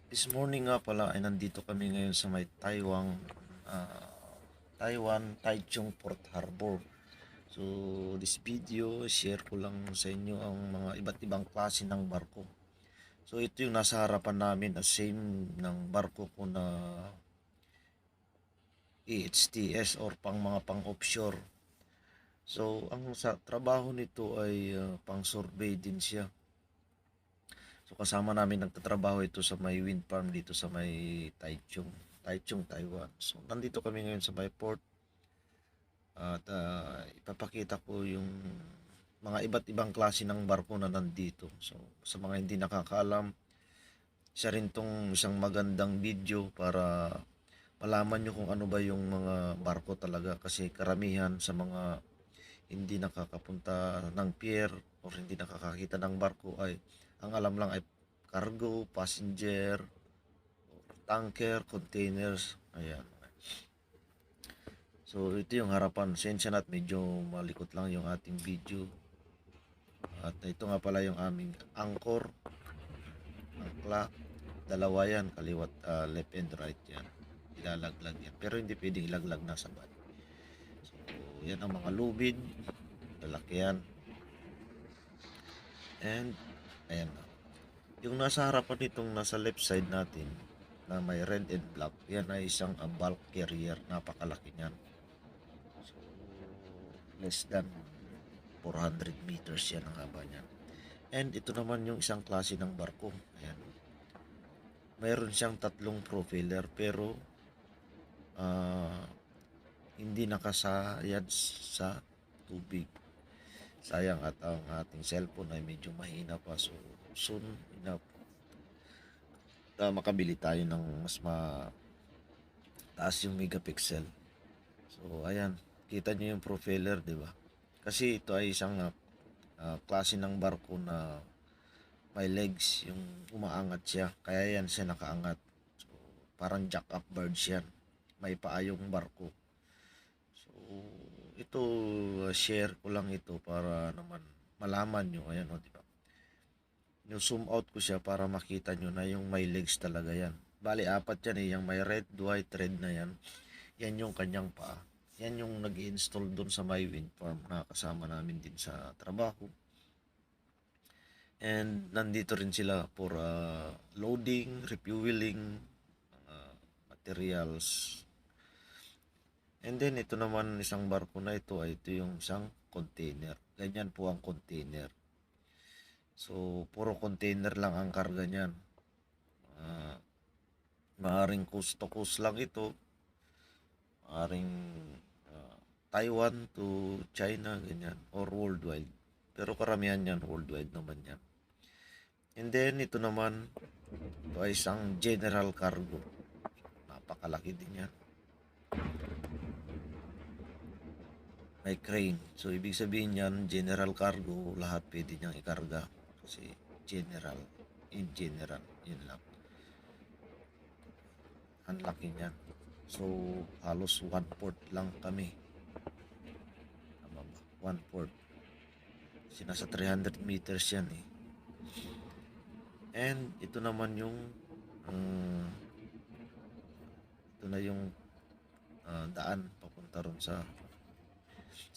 This morning nga pala ay nandito kami ngayon sa may Taiwan, Taichung Port Harbor. So, this video, share ko lang sa inyo ang mga iba't ibang klase ng barko. So, ito yung nasa harapan namin, same ng barko ko na EHTS or mga pang offshore. So, ang sa trabaho nito ay pang survey din siya. So kasama namin nagtatrabaho ito sa may wind farm dito sa may Taichung, Taiwan. So nandito kami ngayon sa may port at ipapakita ko yung mga iba't ibang klase ng barko na nandito. So sa mga hindi nakakaalam, isa rin tong isang magandang video para malaman nyo kung ano ba yung mga barko talaga kasi karamihan sa mga hindi nakakapunta ng pier or hindi nakakakita ng barko ay ang alam lang ay cargo, passenger, tanker, containers. Ayan. So ito yung harapan. Sensya na at medyo malikot lang yung ating video. At ito nga pala yung aming anchor, angkla. Dalawa yan, kaliwat, left and right yan. Ilalaglag yan. Pero hindi pwedeng ilaglag na sabay. So yan ang mga lubid. Lalaki yan. And ayan na. Yung nasa harapan nitong nasa left side natin na may red and black, yan ay isang bulk carrier. Napakalaki niyan. So, less than 400 meters yan ang haba niyan. And ito naman yung isang klase ng barko. Ayan. Mayroon siyang tatlong propeller pero hindi nakasayad sa tubig. Sayang at ang ating cellphone ay medyo mahina pa. So, soon enough makabili tayo ng mas mataas yung megapixel. So, ayan. Kita nyo yung propeller, di ba? Kasi ito ay isang klase ng barko na may legs, yung umaangat siya. Kaya yan siya nakaangat. So, parang jack up birds yan. May paa yung barko. So, ito, share ko lang ito para naman malaman nyo. Ayan, o, di ba? Yung zoom out ko siya para makita nyo na yung may legs talaga yan. Bali, apat yan eh. Yung may red, white, red na yan. Yan yung kanyang paa. Yan yung nag-install doon sa my wind farm na kasama namin din sa trabaho. And nandito rin sila for loading, refueling, materials. And then ito naman isang barko na ito ay ito yung isang container. Ganyan po ang container. So, puro container lang ang karga niyan. Maaring coast to coast lang ito. Maaring Taiwan to China, ganyan. Or worldwide. Pero karamihan yan, worldwide naman yan. And then, ito naman, ito ay isang general cargo. Napakalaki din yan. May crane. So, ibig sabihin yan, general cargo, lahat pwede niyang ikarga. Kasi general, in general, yun lang. Ang laki niyan. So, halos 1/4 lang kami. Tama ba? 1/4. Kasi nasa 300 meters yan eh. And ito naman yung ito na yung daan papunta ron sa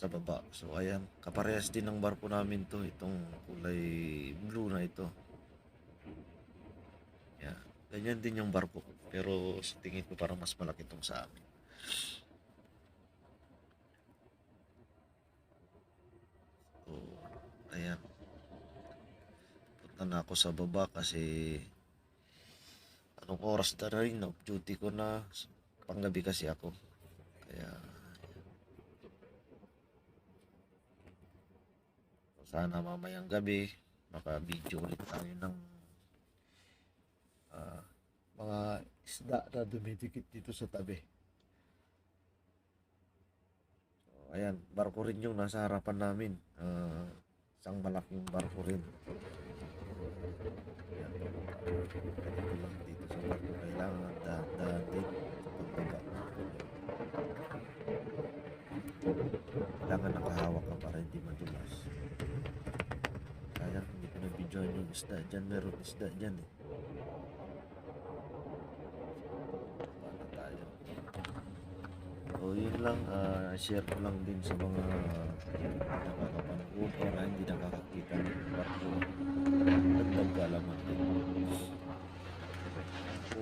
baba. So ayan, kaparehas din ng barko namin to, itong kulay blue na ito. Yeah, ganyan din yung barko ko. Pero sa tingin ko parang mas malaki itong sa amin. So, ayan. Punta na ako sa baba kasi anong oras na rin, off duty ko na. Panggabi kasi ako. Kaya sana mamayang gabi maka-video ulit tayo ng mga isda na dumidikit dito sa tabi. So, ayan, barko rin yung nasa harapan namin. Isang malaking barko rin. Ayan, ganito lang dito sa barko. Kailangan dahan-dahan din sa pagbaba. Kailangan nakahawak ka para hindi madulas. Sayang, hindi ko na-videoan yung isda dyan. Meron isda dyan eh. lang, share ko lang din sa mga nakakapanood o na hindi nakakakita ng barko. Dagdag kaalaman din. So,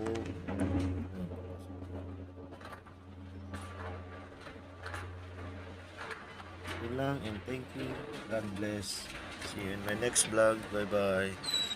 yun lang, and thank you. God bless. See you in my next vlog. Bye-bye.